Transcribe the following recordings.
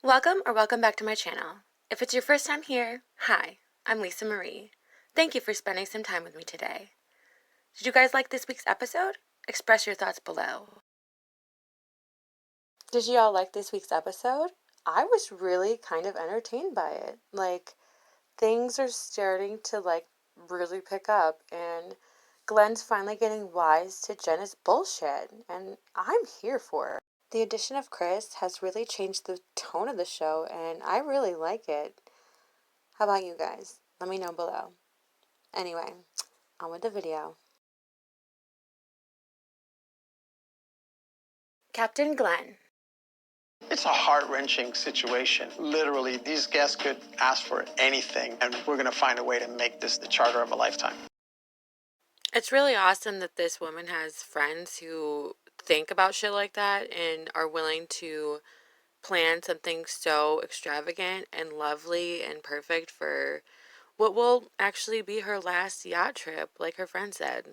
Welcome back to my channel. If it's your first time here, hi, I'm Lisa Marie. Thank you for spending some time with me today. Did you guys like this week's episode? Express your thoughts below. Did you all like this week's episode? I was really kind of entertained by it. Things are starting to really pick up, and Glenn's finally getting wise to Jenna's bullshit, and I'm here for it. The addition of Chris has really changed the tone of the show, and I really like it. How about you guys? Let me know below. Anyway, on with the video. Captain Glenn. It's a heart-wrenching situation. Literally, these guests could ask for anything, and we're going to find a way to make this the charter of a lifetime. It's really awesome that this woman has friends who think about shit like that and are willing to plan something so extravagant and lovely and perfect for what will actually be her last yacht trip, like her friend said.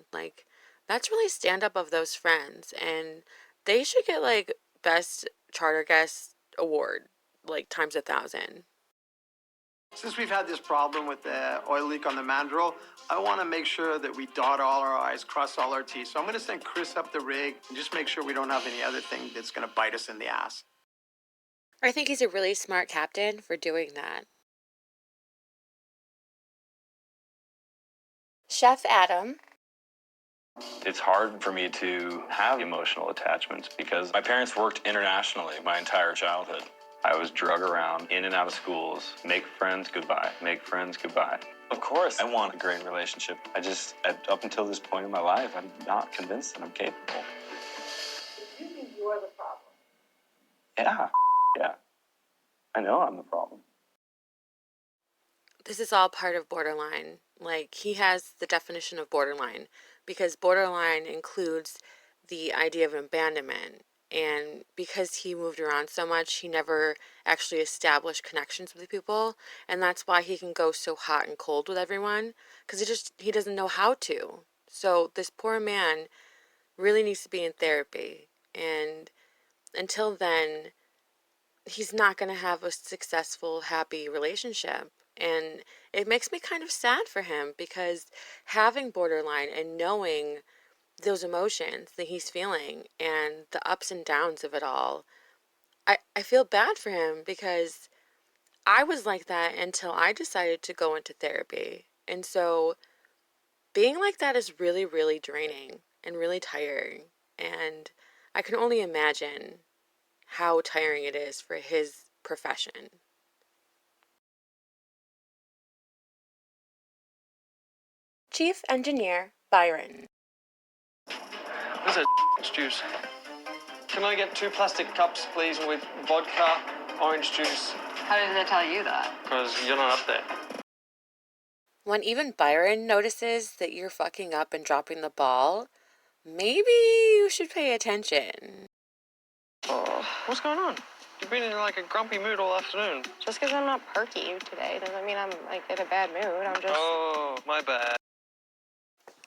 That's really stand up of those friends, and they should get best charter guest award, times 1,000. Since we've had this problem with the oil leak on the mandrel, I want to make sure that we dot all our I's, cross all our T's. So I'm going to send Chris up the rig and just make sure we don't have any other thing that's going to bite us in the ass. I think he's a really smart captain for doing that. Chef Adam. It's hard for me to have emotional attachments because my parents worked internationally my entire childhood. I was drug around in and out of schools. Make friends, goodbye. Make friends, goodbye. Of course, I want a great relationship. Up until this point in my life, I'm not convinced that I'm capable. You think you're the problem? Yeah. I know I'm the problem. This is all part of borderline. He has the definition of borderline because borderline includes the idea of abandonment. And because he moved around so much, he never actually established connections with people. And that's why he can go so hot and cold with everyone, because he doesn't know how to. So this poor man really needs to be in therapy. And until then, he's not going to have a successful, happy relationship. And it makes me kind of sad for him because having borderline and knowing those emotions that he's feeling and the ups and downs of it all, I feel bad for him because I was like that until I decided to go into therapy. And so being like that is really, really draining and really tiring. And I can only imagine how tiring it is for his profession. Chief Engineer Byron. Where's that juice? Can I get 2 plastic cups, please, with vodka, orange juice? How did they tell you that? Because you're not up there. When even Byron notices that you're fucking up and dropping the ball, maybe you should pay attention. Oh, what's going on? You've been in a grumpy mood all afternoon. Just because I'm not perky today doesn't mean I'm in a bad mood. I'm just. Oh, my bad.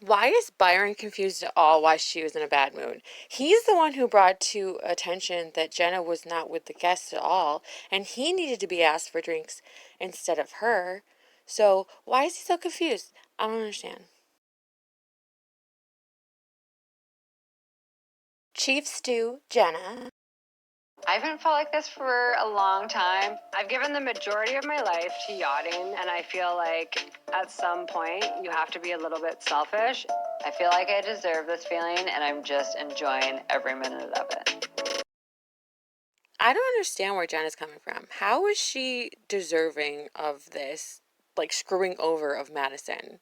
Why is Byron confused at all why she was in a bad mood? He's the one who brought to attention that Jenna was not with the guests at all, and he needed to be asked for drinks instead of her. So why is he so confused? I don't understand. Chief Stew Jenna. I haven't felt like this for a long time. I've given the majority of my life to yachting, and I feel like at some point you have to be a little bit selfish. I feel like I deserve this feeling, and I'm just enjoying every minute of it. I don't understand where Jenna's coming from. How is she deserving of this, screwing over of Madison?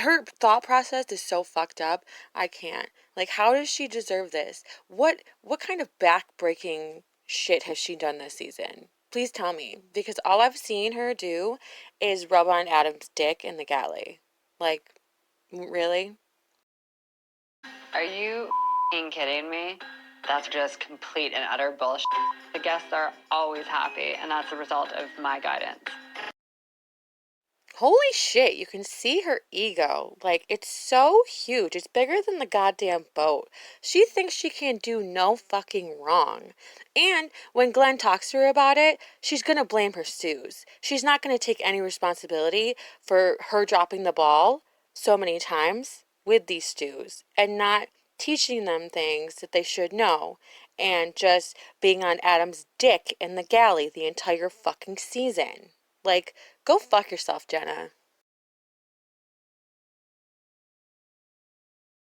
Her thought process is so fucked up. I can't. How does she deserve this? What kind of back-breaking shit has she done this season? Please tell me, because all I've seen her do is rub on Adam's dick in the galley. Really? Are you kidding me? That's just complete and utter bullshit. The guests are always happy, and that's the result of my guidance. Holy shit, you can see her ego. Like, it's so huge. It's bigger than the goddamn boat. She thinks she can do no fucking wrong. And when Glenn talks to her about it, she's gonna blame her stews. She's not gonna take any responsibility for her dropping the ball so many times with these stews and not teaching them things that they should know and just being on Adam's dick in the galley the entire fucking season. Like, go fuck yourself, Jenna.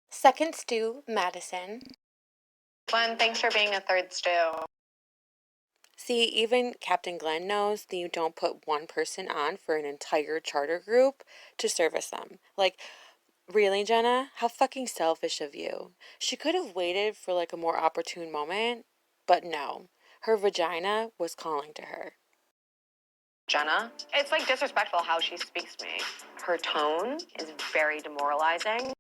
Second stew, Madison. Glenn, thanks for being a third stew. See, even Captain Glenn knows that you don't put one person on for an entire charter group to service them. Like, really, Jenna? How fucking selfish of you. She could have waited for like a more opportune moment, but no. Her vagina was calling to her. Jenna, it's like disrespectful how she speaks to me. Her tone is very demoralizing.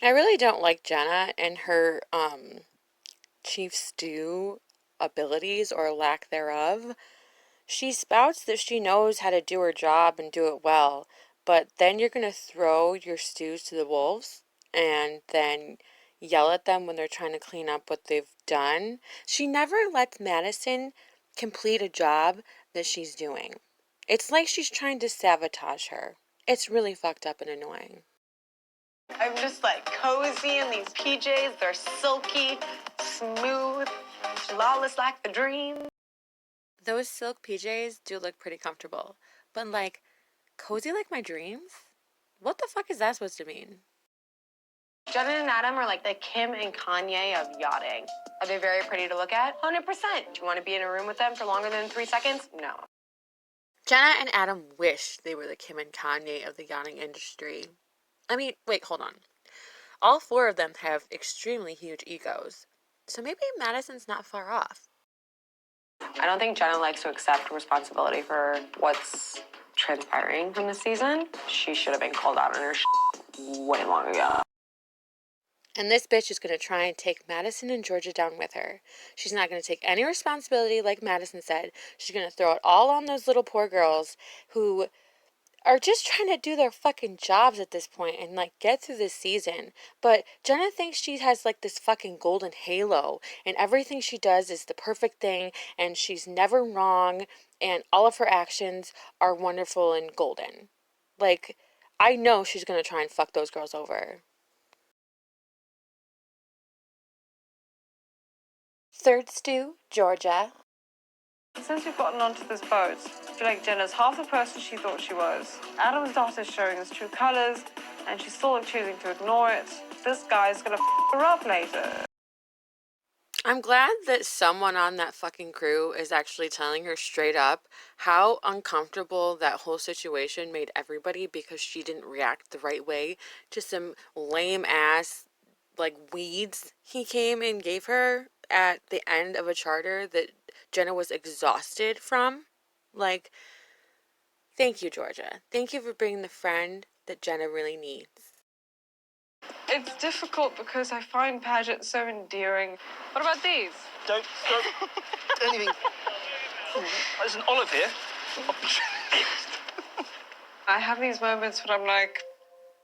I really don't like Jenna and her chief stew abilities or lack thereof. She spouts that she knows how to do her job and do it well, but then you're going to throw your stews to the wolves and then yell at them when they're trying to clean up what they've done. She never lets Madison complete a job that she's doing. It's like she's trying to sabotage her. It's really fucked up and annoying. I'm just like cozy in these PJs. They're silky, smooth, flawless like the dream. Those silk PJs do look pretty comfortable, but like, cozy like my dreams? What the fuck is that supposed to mean? Jenna and Adam are like the Kim and Kanye of yachting. Are they very pretty to look at? 100%. Do you want to be in a room with them for longer than 3 seconds? No. Jenna and Adam wish they were the Kim and Kanye of the yachting industry. I mean, wait, hold on. All four of them have extremely huge egos. So maybe Madison's not far off. I don't think Jenna likes to accept responsibility for what's transpiring from the season. She should have been called out on her way long ago. And this bitch is going to try and take Madison and Georgia down with her. She's not going to take any responsibility, like Madison said. She's going to throw it all on those little poor girls who are just trying to do their fucking jobs at this point and like get through this season. But Jenna thinks she has like this fucking golden halo and everything she does is the perfect thing and she's never wrong and all of her actions are wonderful and golden. Like, I know she's gonna try and fuck those girls over. Third stew, Georgia. Since we've gotten onto this boat, I feel like Jenna's half the person she thought she was. Adam's daughter is showing his true colors, and she's still choosing to ignore it. This guy's gonna her up later. I'm glad that someone on that fucking crew is actually telling her straight up how uncomfortable that whole situation made everybody because she didn't react the right way to some lame ass like weeds he came and gave her at the end of a charter that Jenna was exhausted from. Like, thank you, Georgia. Thank you for being the friend that Jenna really needs. It's difficult because I find Paget so endearing. What about these? Don't anything. There's an olive here. I have these moments when I'm like,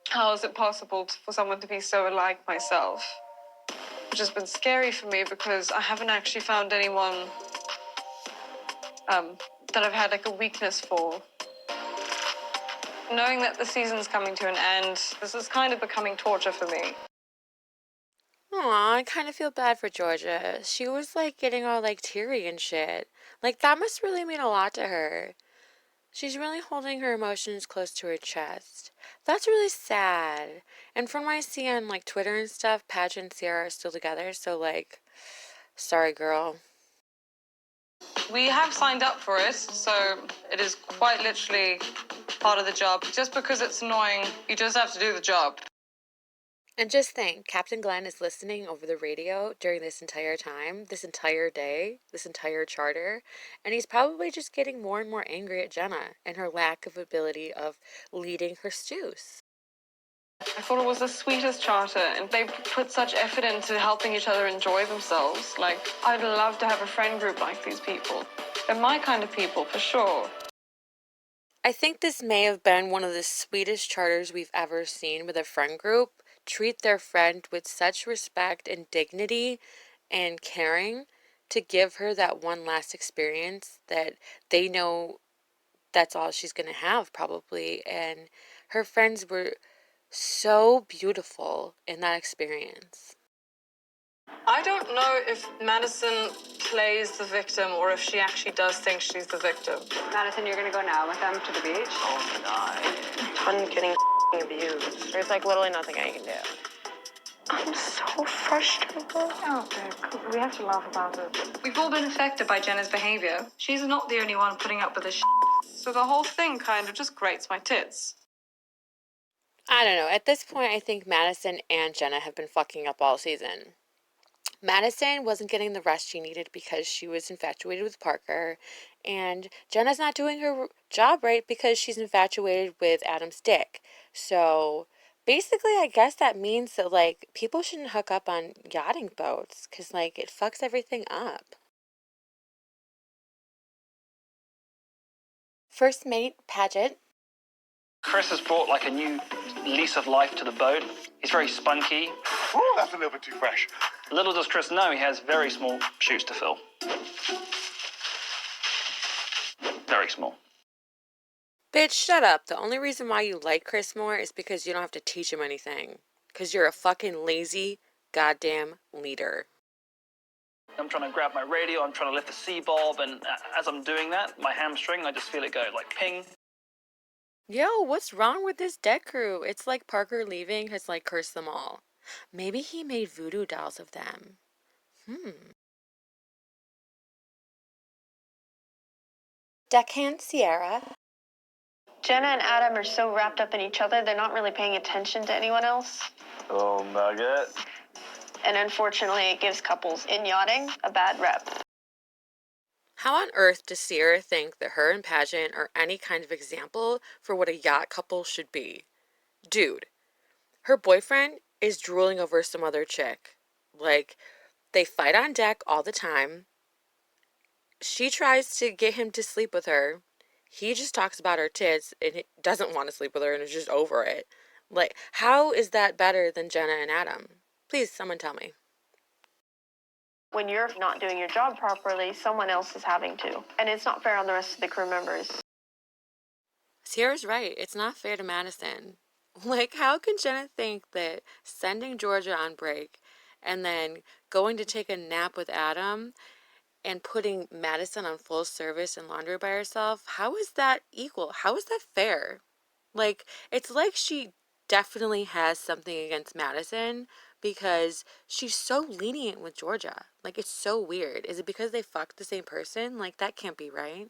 how is it possible for someone to be so alike myself? Which has been scary for me because I haven't actually found anyone that I've had like a weakness for. Knowing that the season's coming to an end, this is kind of becoming torture for me. Aw, I kind of feel bad for Georgia. She was like getting all like teary and shit. Like, that must really mean a lot to her. She's really holding her emotions close to her chest. That's really sad. And from what I see on like Twitter and stuff, Paget and Ciara are still together, so like, sorry girl. We have signed up for it, so it is quite literally part of the job. Just because it's annoying, you just have to do the job. And just think, Captain Glenn is listening over the radio during this entire time, this entire day, this entire charter, and he's probably just getting more and more angry at Jenna and her lack of ability of leading her stews. I thought it was the sweetest charter, and they put such effort into helping each other enjoy themselves. Like, I'd love to have a friend group like these people. They're my kind of people, for sure. I think this may have been one of the sweetest charters we've ever seen with a friend group. Treat their friend with such respect and dignity and caring to give her that one last experience that they know that's all she's going to have, probably. And her friends were so beautiful in that experience. I don't know if Madison plays the victim or if she actually does think she's the victim. Madison, you're gonna go now with them to the beach? Oh, no. I'm getting abused. There's like literally nothing I can do. I'm so frustrated. Oh, babe, we have to laugh about it. We've all been affected by Jenna's behavior. She's not the only one putting up with this so the whole thing kind of just grates my tits. I don't know. At this point, I think Madison and Jenna have been fucking up all season. Madison wasn't getting the rest she needed because she was infatuated with Parker, and Jenna's not doing her job right because she's infatuated with Adam's dick. So basically, I guess that means that, like, people shouldn't hook up on yachting boats because, like, it fucks everything up. First mate, Paget. Chris has brought like a new lease of life to the boat. He's very spunky. Oh, that's a little bit too fresh. Little does Chris know he has very small shoes to fill. Very small. Bitch, shut up. The only reason why you like Chris more is because you don't have to teach him anything. Because you're a fucking lazy, goddamn leader. I'm trying to grab my radio, I'm trying to lift the sea bulb, and as I'm doing that, my hamstring, I just feel it go like ping. Yo, what's wrong with this deck crew? It's like Parker leaving has, like, cursed them all. Maybe he made voodoo dolls of them. Deckhand Ciara. Jenna and Adam are so wrapped up in each other, they're not really paying attention to anyone else. Oh, nugget. And unfortunately, it gives couples in yachting a bad rep. How on earth does Ciara think that her and Paget are any kind of example for what a yacht couple should be? Dude, her boyfriend is drooling over some other chick. Like, they fight on deck all the time. She tries to get him to sleep with her. He just talks about her tits and he doesn't want to sleep with her and is just over it. Like, how is that better than Jenna and Adam? Please, someone tell me. When you're not doing your job properly, someone else is having to. And it's not fair on the rest of the crew members. Ciara's right. It's not fair to Madison. Like, how can Jenna think that sending Georgia on break and then going to take a nap with Adam and putting Madison on full service and laundry by herself, how is that equal? How is that fair? Like, it's like she definitely has something against Madison because she's so lenient with Georgia. Like, it's so weird. Is it because they fucked the same person? Like, that can't be right.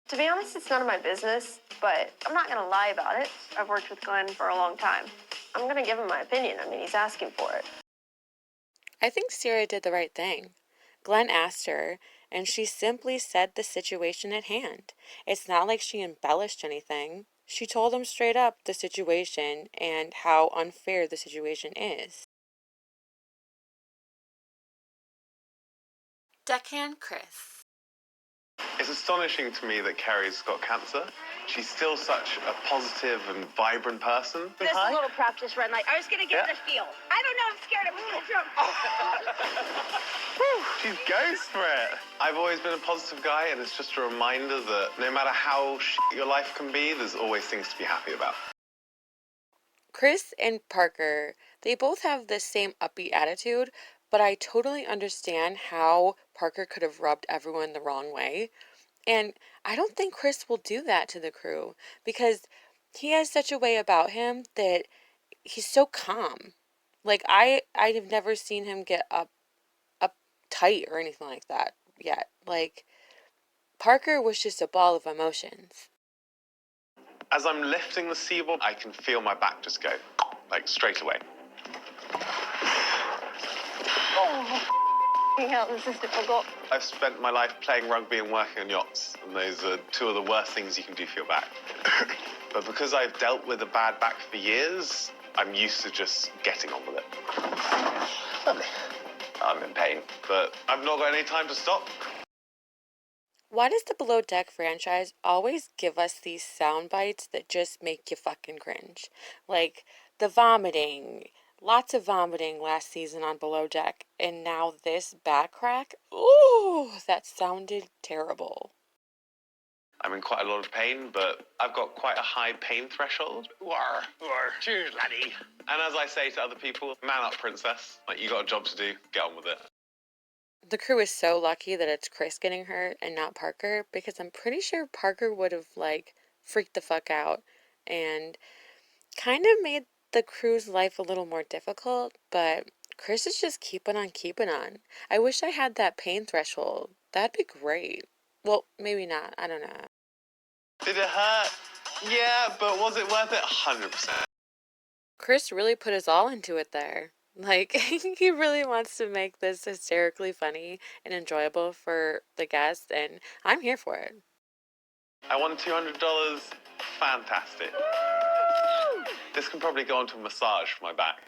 To be honest, it's none of my business, but I'm not going to lie about it. I've worked with Glenn for a long time. I'm going to give him my opinion. I mean, he's asking for it. I think Ciara did the right thing. Glenn asked her, and she simply said the situation at hand. It's not like she embellished anything. She told him straight up the situation and how unfair the situation is. Deckhand Chris. It's astonishing to me that Carrie's got cancer. She's still such a positive and vibrant person. This little practice run, like, I was gonna get the feel. I don't know, I'm scared. I'm She goes for it. I've always been a positive guy, and it's just a reminder that no matter how your life can be, there's always things to be happy about. Chris and Parker, they both have the same upbeat attitude, but I totally understand how Parker could have rubbed everyone the wrong way. And I don't think Chris will do that to the crew because he has such a way about him that he's so calm. Like, I have never seen him get uptight or anything like that yet. Like, Parker was just a ball of emotions. As I'm lifting the seaboard, I can feel my back just go, like, straight away. Hell, this is difficult. I've spent my life playing rugby and working on yachts, and those are two of the worst things you can do for your back. But because I've dealt with a bad back for years, I'm used to just getting on with it. Lovely. I'm in pain, but I've not got any time to stop. Why does the Below Deck franchise always give us these sound bites that just make you fucking cringe? Like the vomiting, lots of vomiting last season on Below Deck, and now this back crack? Ooh, that sounded terrible. I'm in quite a lot of pain, but I've got quite a high pain threshold. Cheers, laddie. And as I say to other people, man up, princess. Like, you got a job to do, get on with it. The crew is so lucky that it's Chris getting hurt and not Parker, because I'm pretty sure Parker would have, like, freaked the fuck out and kind of made the crew's life a little more difficult, but Chris is just keeping on keeping on. I wish I had that pain threshold. That'd be great. Well, maybe not. I don't know. Did it hurt? Yeah, but was it worth it? 100%. Chris really put his all into it there. Like, he really wants to make this hysterically funny and enjoyable for the guests, and I'm here for it. I won $200. Fantastic. This can probably go on to a massage for my back.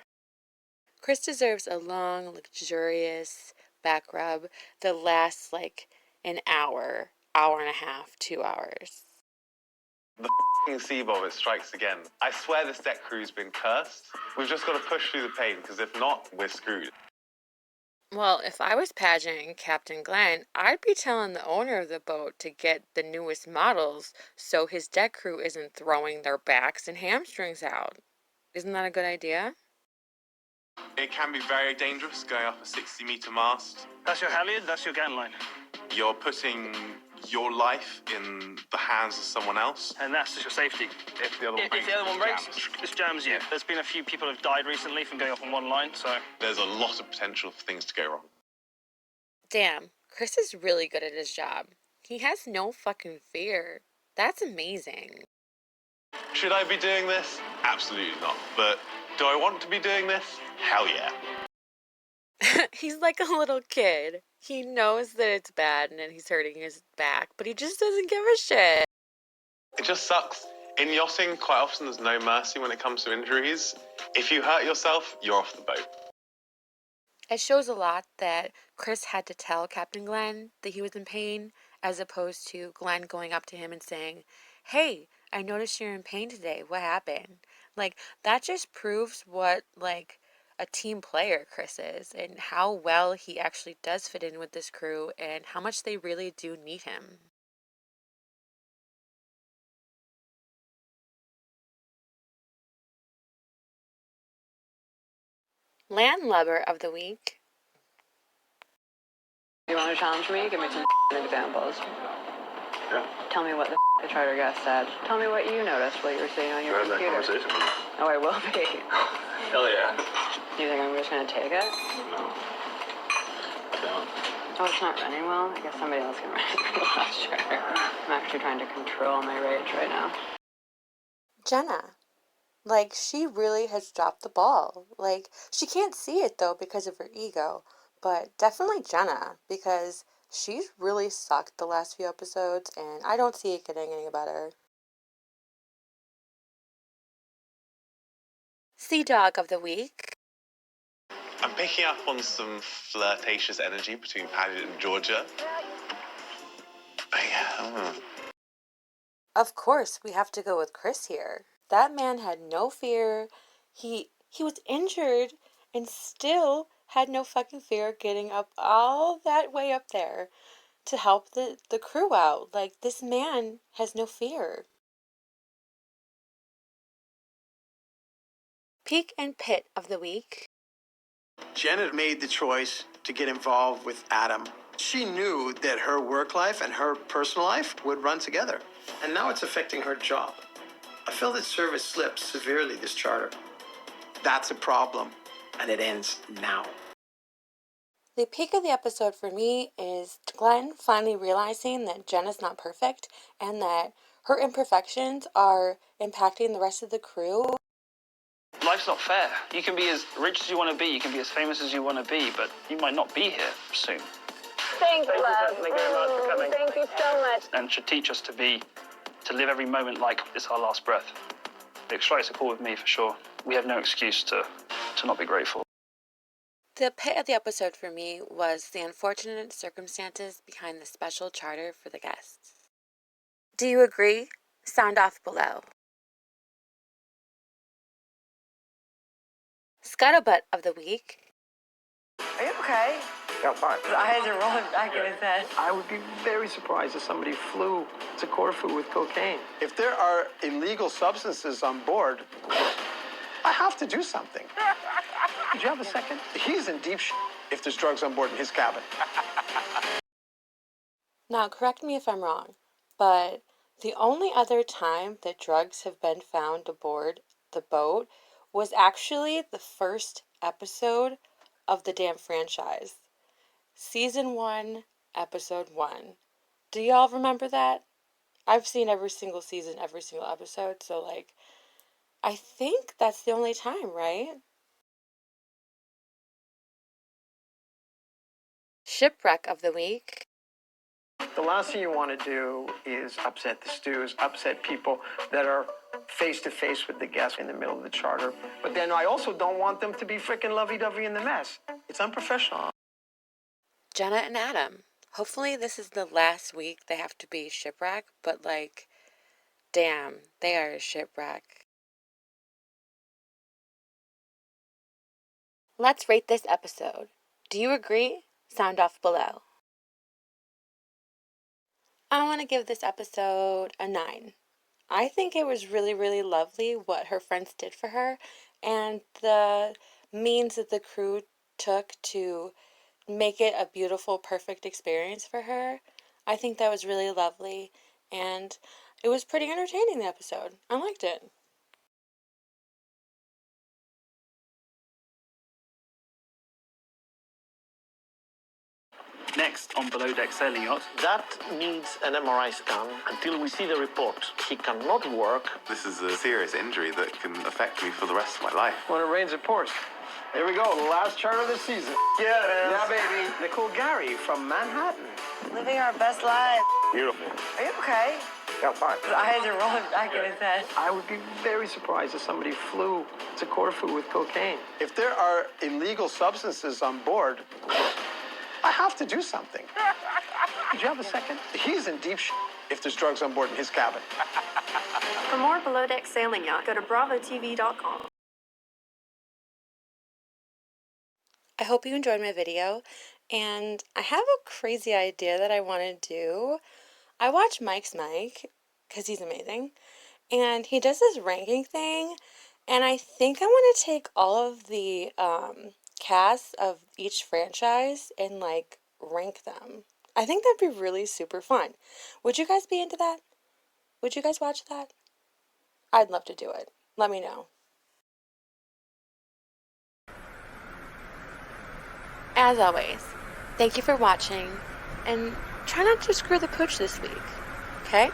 Chris deserves a long, luxurious back rub that lasts like an hour, hour and a half, 2 hours. The f***ing Seabob, it strikes again. I swear this deck crew's been cursed. We've just got to push through the pain, because if not, we're screwed. Well, if I was Paget and Captain Glenn, I'd be telling the owner of the boat to get the newest models so his deck crew isn't throwing their backs and hamstrings out. Isn't that a good idea? It can be very dangerous going up a 60-meter mast. That's your halyard, that's your gantline. You're putting your life in the hands of someone else. And that's just your safety. If the other one breaks, this jams you. There's been a few people who've died recently from going off on one line, so... There's a lot of potential for things to go wrong. Damn, Chris is really good at his job. He has no fucking fear. That's amazing. Should I be doing this? Absolutely not. But do I want to be doing this? Hell yeah. He's like a little kid. He knows that it's bad and that he's hurting his back, but he just doesn't give a shit. It just sucks. In yachting, quite often there's no mercy when it comes to injuries. If you hurt yourself, you're off the boat. It shows a lot that Chris had to tell Captain Glenn that he was in pain, as opposed to Glenn going up to him and saying, "Hey, I noticed you're in pain today. What happened?" Like, that just proves what, like, a team player Chris is, and how well he actually does fit in with this crew, and how much they really do need him. Landlubber of the week. You want to challenge me? Give me some examples. Yeah. Tell me what the charter guest said. Tell me what you noticed while you were sitting on your We're having that computer. conversation. Oh, I will be. Hell yeah. You think I'm just going to take it? No. Don't. Oh, it's not running well? I guess somebody else can run it faster. I'm actually trying to control my rage right now. Jenna. Like, she really has dropped the ball. Like, she can't see it, though, because of her ego. But definitely Jenna, because she's really sucked the last few episodes, and I don't see it getting any better. Sea Dog of the week. I'm picking up on some flirtatious energy between Paget and Georgia. Of course, we have to go with Chris here. That man had no fear. He was injured and still had no fucking fear getting up all that way up there to help the crew out. Like, this man has no fear. Peak and Pit of the week. Jenna made the choice to get involved with Adam. She knew that her work life and her personal life would run together. And now it's affecting her job. I feel that service slipped severely this charter. That's a problem, and it ends now. The peak of the episode for me is Glenn finally realizing that Jenna's not perfect and that her imperfections are impacting the rest of the crew. Life's not fair. You can be as rich as you want to be, you can be as famous as you want to be, but you might not be here soon. Thanks, love. Thank you so much. And should teach us to live every moment like it's our last breath. It strikes a chord with me for sure. We have no excuse to not be grateful. The pit of the episode for me was the unfortunate circumstances behind the special charter for the guests. Do you agree? Sound off below. Scuttlebutt of the week. Are you okay? Yeah, fine. His eyes are rolling back in his head. I would be very surprised if somebody flew to Corfu with cocaine. If there are illegal substances on board, I have to do something. Did you have a second? He's in deep shit if there's drugs on board in his cabin. Now, correct me if I'm wrong, but the only other time that drugs have been found aboard the boat was actually the first episode of the damn franchise. Season 1, Episode 1. Do y'all remember that? I've seen every single season, every single episode, so, like, I think that's the only time, right? Shipwreck of the week. The last thing you want to do is upset the stews, upset people that are face to face with the guests in the middle of the charter. But then I also don't want them to be freaking lovey-dovey in the mess. It's unprofessional. Jenna and Adam. Hopefully this is the last week they have to be shipwreck, but like, damn, they are a shipwreck. Let's rate this episode. Do you agree? Sound off below. I want to give this episode a 9. I think it was really, really lovely what her friends did for her and the means that the crew took to make it a beautiful, perfect experience for her. I think that was really lovely, and it was pretty entertaining, the episode. I liked it. Next on Below Deck Sailing Yacht. That needs an MRI scan until we see the report. He cannot work. This is a serious injury that can affect me for the rest of my life. When it rains, it pours. Here we go, the last charter of the season. Yeah, baby. Nicole Gary from Manhattan. Living our best lives. Beautiful. Are you okay? Yeah, fine. His eyes are rolling back in his head. I would be very surprised if somebody flew to Corfu with cocaine. If there are illegal substances on board, I have to do something. Did you have a second? He's in deep shit if there's drugs on board in his cabin. For more Below Deck Sailing Yacht, go to bravotv.com. I hope you enjoyed my video, and I have a crazy idea that I want to do. I watch Mike's Mike, because he's amazing, and he does this ranking thing, and I think I want to take all of the casts of each franchise and, like, rank them. I think that'd be really super fun. Would you guys be into that? Would you guys watch that? I'd love to do it. Let me know. As always, thank you for watching, and try not to screw the pooch this week, okay?